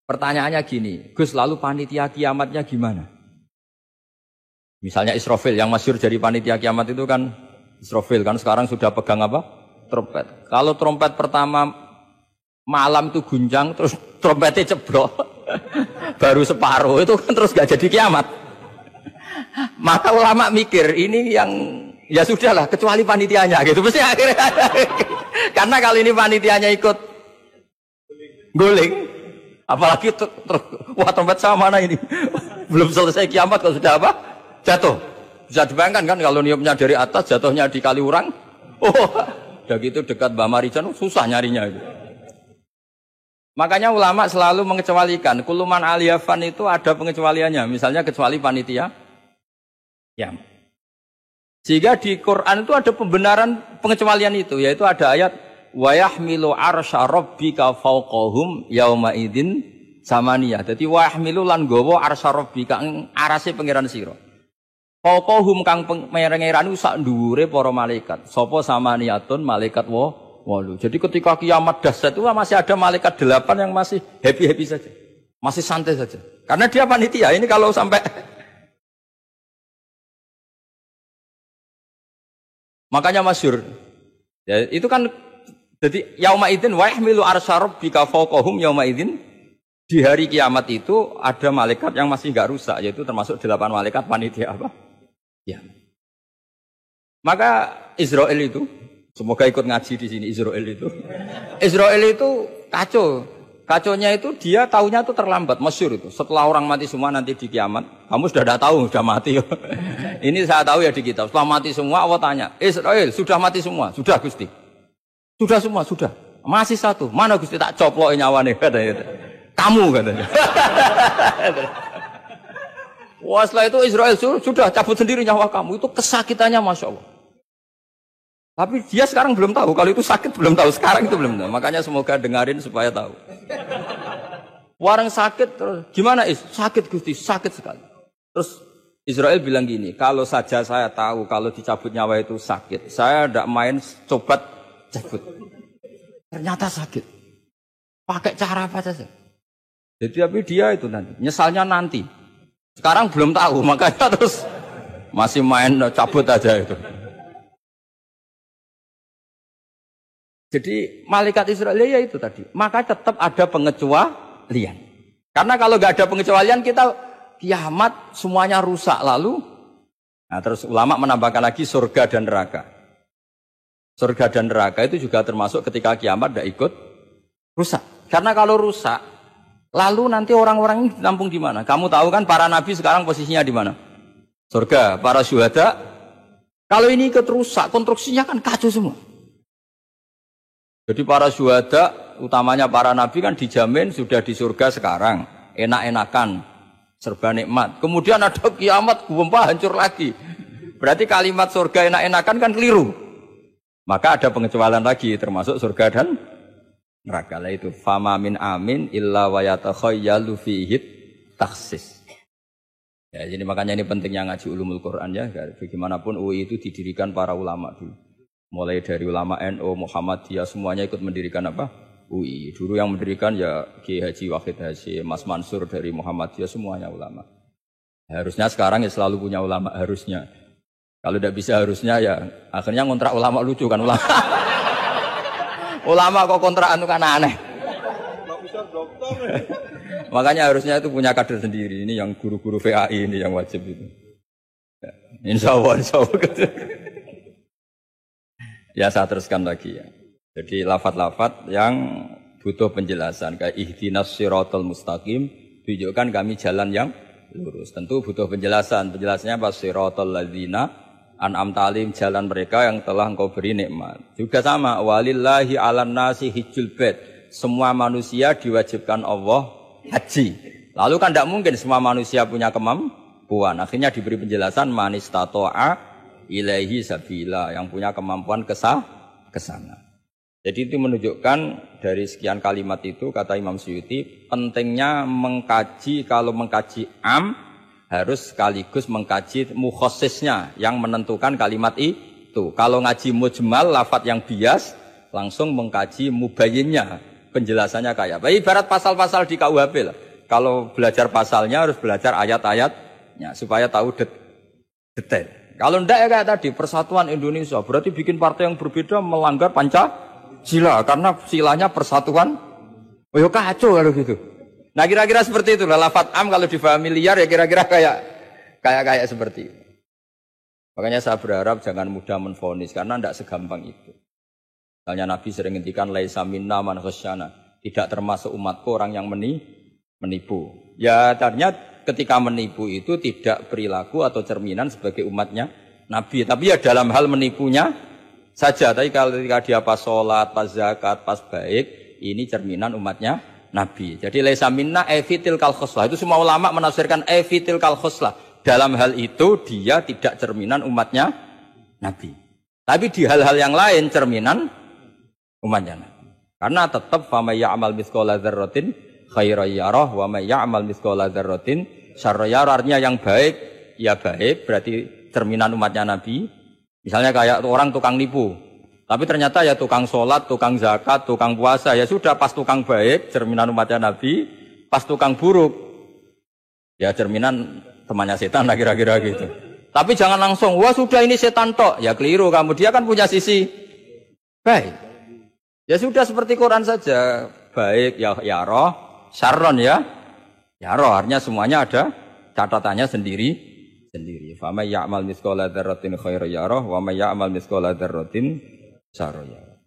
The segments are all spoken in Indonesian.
Pertanyaannya gini, Gus, lalu panitia kiamatnya gimana? Misalnya Israfil yang masyhur jadi panitia kiamat itu kan Israfil kan sekarang sudah pegang apa? Trompet. Kalau trompet pertama malam itu guncang terus trompetnya ceblok baru separuh itu kan terus gak jadi kiamat. Maka ulama mikir ini yang ya sudahlah kecuali panitianya gitu. Mesti akhirnya karena kalau ini panitianya ikut guling apalagi wah trompet sama mana ini belum selesai kiamat kalau sudah apa? Jatuh. Bisa dibayangkan kan kalau niupnya dari atas jatuhnya di Kaliurang. Oh, udah gitu dekat Mbak Marijan susah nyarinya itu. Makanya ulama selalu mengecualikan kuluman aliyafan itu ada pengecualiannya. Misalnya kecuali panitia. Ya. Sehingga di Quran itu ada pembenaran pengecualian itu, yaitu ada ayat wa yahmilu arsya rabbika fawqahum yauma idzin samaniyah. Dadi wa yahmilu lan gawa arsya rabbika arase pangeran sira. Fawqahum kang pangeran sak dhuwure para malaikat. Sapa samaniyatun malaikat walu. Jadi ketika kiamat dahsyat itu masih ada malaikat 8 yang masih happy-happy saja. Masih santai saja. Karena dia panitia. Ini kalau sampai makanya masyhur. Ya, itu kan jadi yauma idzin wa yahmilu arsya rabbika fawqahum yauma idzin. Di hari kiamat itu ada malaikat yang masih enggak rusak, yaitu termasuk 8 malaikat panitia apa? Ya. Maka Israel itu, semoga ikut ngaji di sini Israel itu. Israel itu kacau. Kacaunya itu dia taunya itu terlambat, masyhur itu. Setelah orang mati semua nanti di kiamat, kamu sudah tidak tahu, sudah mati. Ini saya tahu ya di kitab. Setelah mati semua Allah tanya, Israel sudah mati semua? Sudah Gusti. Sudah semua, sudah. Masih satu. Mana Gusti tak coplok nyawane katanya. Kamu katanya. Wah setelah itu Israel sudah cabut sendiri nyawa kamu. Itu kesakitannya Masya Allah. Tapi dia sekarang belum tahu. Kalau itu sakit belum tahu. Sekarang itu belum tahu. Makanya semoga dengarin supaya tahu. Warang sakit terus. Gimana sakit Gusti? Sakit sekali. Terus Israel bilang gini. Kalau saja saya tahu kalau dicabut nyawa itu sakit. Saya tidak main cobat cabut. Ternyata sakit. Pakai cara apa saja. Jadi tapi dia itu nanti. Nyesalnya nanti. Sekarang belum tahu, makanya terus masih main cabut aja itu. Jadi malaikat Israel ya itu tadi. Maka tetap ada pengecualian. Karena kalau nggak ada pengecualian kita kiamat semuanya rusak lalu. Nah terus ulama menambahkan lagi surga dan neraka. Surga dan neraka itu juga termasuk ketika kiamat tidak ikut rusak. Karena kalau rusak lalu nanti orang-orang ini ditampung di mana? Kamu tahu kan para nabi sekarang posisinya di mana? Surga. Para syuhada. Kalau ini ikut rusak, konstruksinya kan kacau semua. Jadi para syuhada, utamanya para nabi kan dijamin sudah di surga sekarang. Enak-enakan. Serba nikmat. Kemudian ada kiamat, gempa hancur lagi. Berarti kalimat surga enak-enakan kan keliru. Maka ada pengecualian lagi termasuk surga dan neraka lah itu fama min amin illa wa yatakhayyalu fihi taksis. Ya, jadi makanya ini pentingnya ngaji ulumul Quran ya. Bagaimanapun UI itu didirikan para ulama dulu. Mulai dari ulama NU, Muhammadiyah semuanya ikut mendirikan apa? UI. Dulu yang mendirikan ya Kiai Haji Wahid Hasyim, Mas Mansur dari Muhammadiyah semuanya ulama. Harusnya sekarang ya selalu punya ulama harusnya. Kalau tidak bisa harusnya ya akhirnya ngontrak ulama lucu kan ulama. Ulama kok kontrakan itu kan aneh. Makanya harusnya itu punya kader sendiri. Ini yang guru-guru VAI ini yang wajib itu. Ya, insya Allah. Ya saya teruskan lagi ya. Jadi lafadz-lafadz yang butuh penjelasan. Kayak ihdinas siratal mustaqim. Tunjukkan kami jalan yang lurus. Tentu butuh penjelasan. Penjelasannya apa? Siratal ladzina an'amta alaihim, jalan mereka yang telah engkau beri nikmat. Juga sama, walillahi 'alan nasi hijjul bait. Semua manusia diwajibkan Allah haji. Lalu kan tidak mungkin semua manusia punya kemampuan. Akhirnya diberi penjelasan man istata'a ilaihi sabila, yang punya kemampuan ke sana. Jadi itu menunjukkan dari sekian kalimat itu kata Imam Suyuti pentingnya mengkaji, kalau mengkaji harus sekaligus mengkaji mukhassisnya yang menentukan kalimat itu. Kalau ngaji mujmal, lafadz yang bias, langsung mengkaji mubayyinnya. penjelasannya kayak apa. Ibarat pasal-pasal di KUHP lah. Kalau belajar pasalnya harus belajar ayat-ayatnya supaya tahu detail. Kalau enggak ya kayak tadi Persatuan Indonesia berarti bikin partai yang berbeda melanggar Pancasila karena silanya persatuan. Oh ya kacau kalau gitu. Nah kira-kira seperti itu lah lafadz am kalau difahami liar ya kira-kira kayak seperti itu. Makanya saya berharap jangan mudah menvonis karena tidak segampang itu. Misalnya Nabi sering ngendikan laisa minna man khasyana, tidak termasuk umatku orang yang menipu. Ya ternyata ketika menipu itu tidak perilaku atau cerminan sebagai umatnya Nabi, tapi ya dalam hal menipunya saja. Tapi kalau ketika dia pas sholat, pas zakat, pas baik, ini cerminan umatnya Nabi. Jadi laisa minna evitil kal khoslah. Itu semua ulama menafsirkan evitil kal khoslah. Dalam hal itu dia tidak cerminan umatnya Nabi. Tapi di hal-hal yang lain cerminan umatnya Nabi. Karena tetap famay ya'mal mithqala dzarratin khairan yarah wa may ya'mal mithqala dzarratin syarran yarah. Artinya yang baik ya baik berarti cerminan umatnya Nabi. Misalnya kayak orang tukang nipu. Tapi ternyata ya tukang sholat, tukang zakat, tukang puasa. Ya sudah pas tukang baik cerminan umatnya Nabi, pas tukang buruk ya cerminan temannya setan lah kira-kira gitu. Tapi jangan langsung, wah sudah ini setan tok. Ya keliru kamu, dia kan punya sisi baik. Ya sudah seperti Quran saja. Baik ya roh, syarron ya roh. Artinya semuanya ada catatannya sendiri. Fa may ya'mal mithqala dzarratin khairan yarah wa may ya'mal mithqala dzarratin syarran yarah.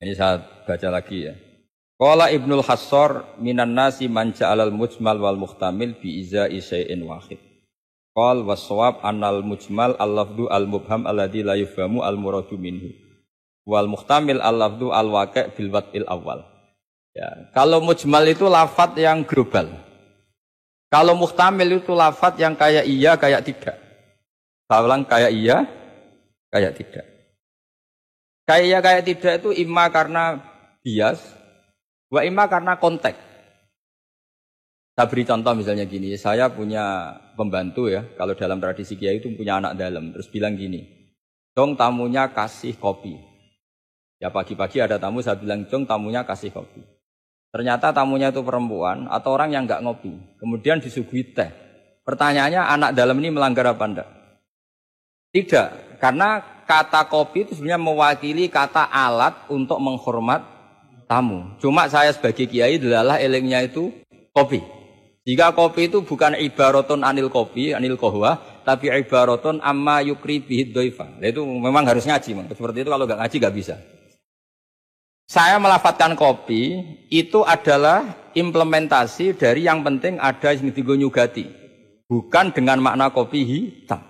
Ini saya baca lagi ya. Qala Ibnul Hassar minan nasi man ja'alal mujmal wal muhtamil bi izai syai'in wahid. Qal was-shawab annal mujmal al-lafdhu al-mubham alladhi la yufhamu al-muradu minhu. Wal muhtamil al-lafdhu al-waqi' bil wad'il awal. Ya, kalau mujmal itu lafadz yang global. Kalau muhtamil itu lafadz yang kayak iya kayak tidak. Saya ulang kayak iya kayak tidak. Kayak iya kayak tidak itu imma karena bias wa imma karena konteks. Saya beri contoh misalnya gini, saya punya pembantu ya, kalau dalam tradisi kiai itu punya anak dalam, terus bilang gini, dong tamunya kasih kopi. Ya pagi-pagi ada tamu, saya bilang dong tamunya kasih kopi. Ternyata tamunya itu perempuan atau orang yang enggak ngopi, kemudian disuguhi teh. Pertanyaannya anak dalam ini melanggar apa enggak? Tidak, karena kata kopi itu sebenarnya mewakili kata alat untuk menghormat tamu. Cuma saya sebagai kiai adalah elingnya itu kopi. Jika kopi itu bukan ibaratun anil kopi, anil kohwa, tapi ibaratun amma yukri bihid doifa. Itu memang harus ngaji. Seperti itu kalau nggak ngaji nggak bisa. Saya melafatkan kopi itu adalah implementasi dari yang penting ada yang nyugati. Bukan dengan makna kopi hitam.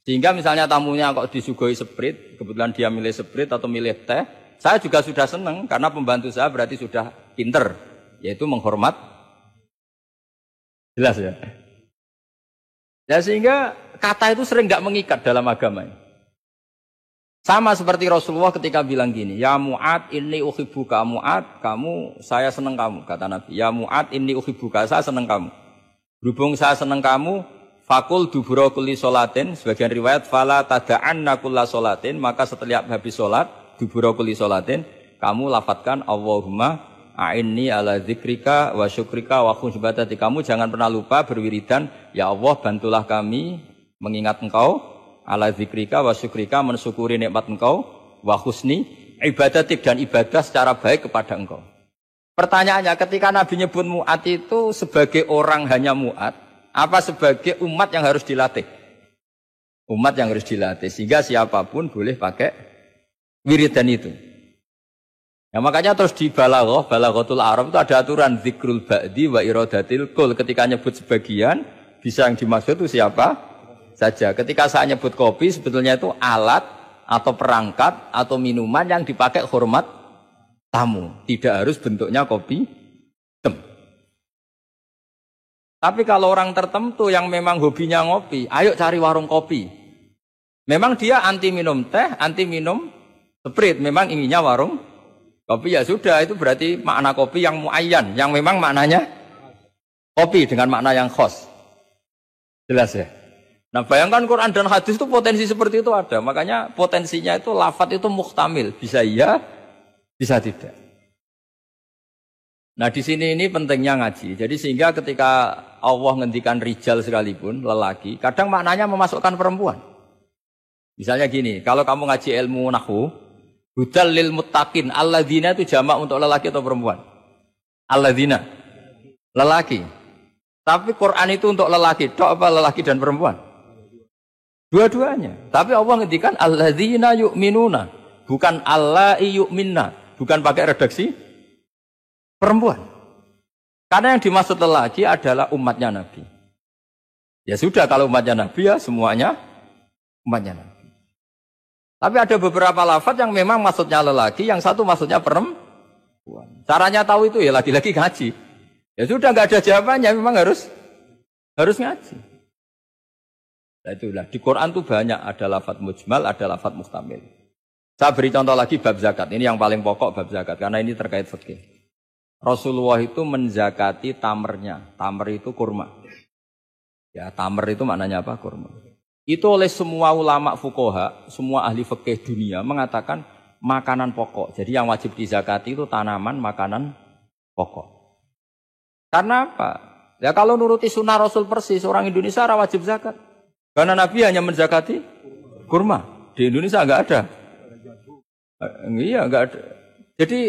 Sehingga misalnya tamunya kok disuguhi sprit, kebetulan dia milih sprit atau milih teh, saya juga sudah senang karena pembantu saya berarti sudah pinter, yaitu menghormat. Jelas ya? Ya sehingga kata itu sering nggak mengikat dalam agama. Sama seperti Rasulullah ketika bilang gini, ya Mu'ad inni uhibbuka Mu'ad, kamu saya senang kamu, kata Nabi. Ya Mu'ad inni uhibbuka, saya senang kamu. Berhubung saya senang kamu, fakul dubura kulli sholatin, sebagian riwayat fala tada'anna kulla sholatin, maka setiap habis sholat dubura kulli sholatin, kamu lafadzkan Allahumma a'inni ala dzikrika wa syukrika wa husni ibadati. Kamu jangan pernah lupa berwiridan, ya Allah bantulah kami mengingat Engkau, ala dzikrika wa syukrika mensyukuri nikmat Engkau, wa husni ibadatik dan ibadah secara baik kepada Engkau. Pertanyaannya ketika Nabi nyebut Mu'ad itu sebagai orang hanya Mu'ad, apa sebagai umat yang harus dilatih? Umat yang harus dilatih sehingga siapapun boleh pakai wiridan itu. Ya makanya terus di balaghatul Arab itu ada aturan zikrul ba'di wa iradatil kul. Ketika nyebut sebagian, bisa yang dimaksud itu siapa saja. Ketika saya nyebut kopi, sebetulnya itu alat atau perangkat atau minuman yang dipakai hormat tamu. Tidak harus bentuknya kopi hitam. Tapi kalau orang tertentu yang memang hobinya ngopi, ayo cari warung kopi. Memang dia anti minum teh, anti minum sprit. Memang inginnya warung kopi, ya sudah, itu berarti makna kopi yang muayyan, yang memang maknanya kopi dengan makna yang khos. Jelas ya? Nah bayangkan Quran dan hadis itu potensi seperti itu ada. Makanya potensinya itu lafadz itu muhtamil. Bisa iya, bisa tidak. Nah di sini ini pentingnya ngaji. Jadi sehingga ketika Allah ngendikan rijal sekalipun, lelaki, kadang maknanya memasukkan perempuan. Misalnya gini, kalau kamu ngaji ilmu nahwu, hudal lil muttaqin, alladzina itu jamak untuk lelaki atau perempuan? Alladzina, lelaki. Tapi Quran itu untuk lelaki, tok apa lelaki dan perempuan? Dua-duanya. Tapi Allah ngendikan alladzina yu'minuna, bukan allai yu'minna, bukan pakai redaksi perempuan. Karena yang dimaksud lelaki adalah umatnya Nabi. Ya sudah, kalau umatnya Nabi ya semuanya umatnya Nabi. Tapi ada beberapa lafaz yang memang maksudnya lelaki, yang satu maksudnya perempuan. Caranya tahu itu ya lagi-lagi ngaji. Ya sudah, nggak ada jawabannya, memang harus ngaji. Nah itulah, di Quran tuh banyak ada lafaz mujmal, ada lafaz muhtamil. Saya beri contoh lagi bab zakat. Ini yang paling pokok bab zakat, karena ini terkait fikih. Rasulullah itu menzakati tamernya. Tamer itu kurma. Ya, tamer itu maknanya apa? Kurma. Itu oleh semua ulama fuqaha, semua ahli fikih dunia mengatakan makanan pokok. Jadi yang wajib dizakati itu tanaman, makanan pokok. Karena apa? Ya kalau nuruti sunnah Rasul persis, orang Indonesia wajib zakat. Karena Nabi hanya menzakati kurma. Di Indonesia enggak ada. Iya, enggak ada. Jadi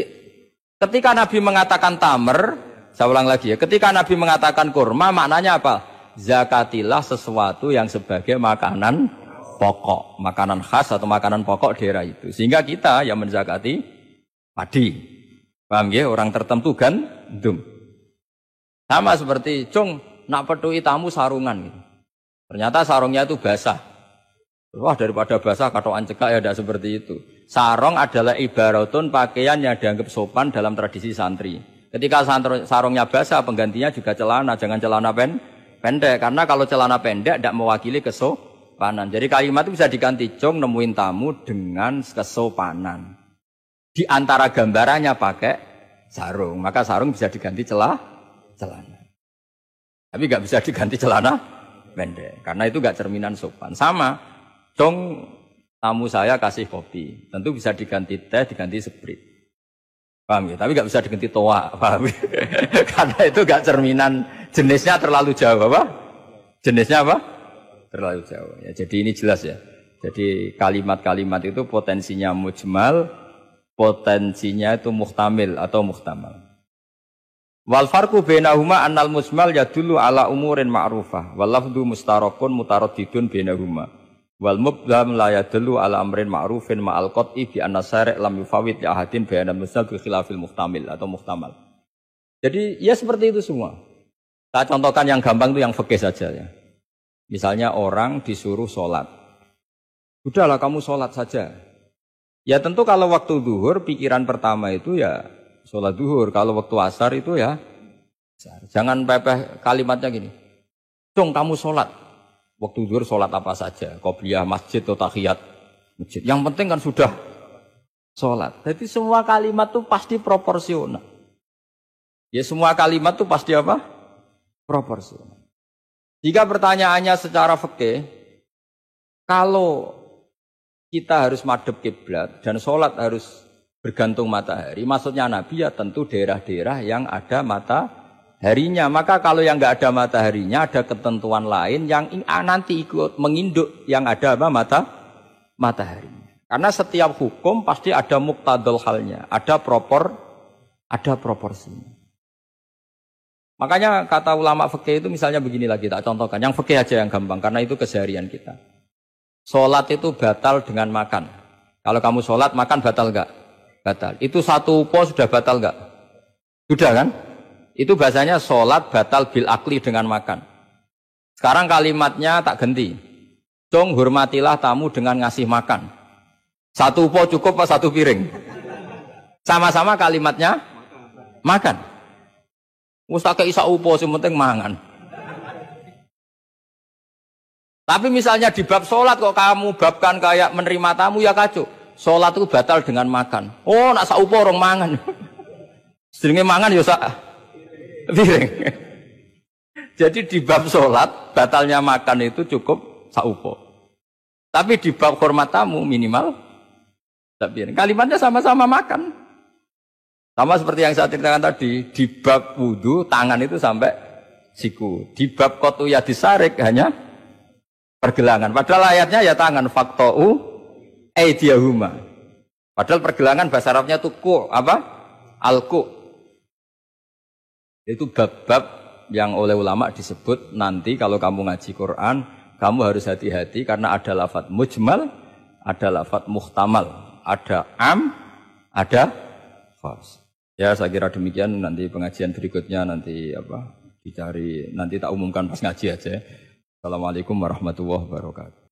ketika Nabi mengatakan tamer, saya ulang lagi ya, ketika Nabi mengatakan kurma, maknanya apa? Zakatilah sesuatu yang sebagai makanan pokok, makanan khas atau makanan pokok daerah itu. Sehingga kita yang menzakati padi. Paham ya? Orang tertentu gandum. Sama seperti, cung, nak petui tamu sarungan. Gitu. Ternyata sarungnya itu basah. Wah, daripada basah katokan cekak ya tidak seperti itu. Sarung adalah ibaratun pakaian yang dianggap sopan dalam tradisi santri. Ketika sarungnya basah, penggantinya juga celana. Jangan celana pendek. Karena kalau celana pendek tidak mewakili kesopanan. Jadi kalimat itu bisa diganti, cung nemuin tamu dengan kesopanan. Di antara gambarannya pakai sarung. Maka sarung bisa diganti celana. Tapi nggak bisa diganti celana pendek. Karena itu nggak cerminan sopan. Sama. Dong tamu saya kasih kopi, tentu bisa diganti teh, diganti sprit. Paham ya? Tapi nggak bisa diganti toa, paham ya? Karena itu nggak cerminan, jenisnya terlalu jauh, apa? Jenisnya apa? Terlalu jauh. Ya, jadi ini jelas ya. Jadi kalimat-kalimat itu potensinya mujmal, potensinya itu muhtamil atau muhtamal. Wal farqu bainahuma annal mujmal yadullu ala umurin ma'rufah, wal lafdhu mustarakun mutaraddidun bainahuma. Wal mubham la yadullu ala amrin ma'rufin ma'al qat'i bi anna syari' lam yufawwid li ahadin bayanan musnad bi khilafil muhtamil atau muhtamal. Jadi ya seperti itu semua. Saya contohkan yang gampang itu yang fikih saja ya. Misalnya orang disuruh sholat. Udahlah kamu sholat saja. Ya tentu kalau waktu zuhur pikiran pertama itu ya sholat zuhur. Kalau waktu asar itu ya jangan pepeh kalimatnya gini. Dong kamu sholat. Waktu zuhur sholat apa saja, qobliyah masjid atau tahiyat masjid. Yang penting kan sudah sholat. Jadi semua kalimat itu pasti proporsional. Ya semua kalimat itu pasti apa? Proporsional. Jika pertanyaannya secara fikih, kalau kita harus madhep kiblat dan sholat harus bergantung matahari, maksudnya Nabi ya tentu daerah-daerah yang ada mataharinya. Maka kalau yang nggak ada mataharinya, ada ketentuan lain yang nanti ikut menginduk yang ada apa mataharinya. Karena setiap hukum pasti ada muqtadul halnya, ada proporsinya. Makanya kata ulama fikih itu misalnya begini lagi, tak contohkan. Yang fikih aja yang gampang, karena itu keseharian kita. Sholat itu batal dengan makan. Kalau kamu sholat, makan batal nggak? Batal. Itu satu upo sudah batal nggak? Sudah kan? Itu bahasanya sholat batal bil akli dengan makan. Sekarang kalimatnya tak ganti. Cung hormatilah tamu dengan ngasih makan. Satu upo cukup apa satu piring? Sama-sama kalimatnya makan. Mustake isa upo sing penting mangan. Tapi misalnya di bab sholat kok kamu babkan kayak menerima tamu ya kacau. Sholat itu batal dengan makan. Oh nak saupo orang mangan. Sedenge mangan ya sak piring. Jadi di bab sholat batalnya makan itu cukup saupo. Tapi di bab hormat tamu minimal tak piring. Kalimatnya sama-sama makan. Sama seperti yang saya ceritakan tadi, di bab wudu tangan itu sampai siku. Di bab kotu ya disarik hanya pergelangan. Padahal ayatnya ya tangan faktou aidiyahuma. Padahal pergelangan bahasa Arabnya itu ku apa? Al-ku. Itu bab-bab yang oleh ulama disebut nanti kalau kamu ngaji Quran, kamu harus hati-hati karena ada lafadz mujmal, ada lafadz muhtamal, ada am, ada khas. Ya saya kira demikian, nanti pengajian berikutnya nanti apa dicari, nanti tak umumkan pas ngaji aja. Assalamualaikum warahmatullahi wabarakatuh.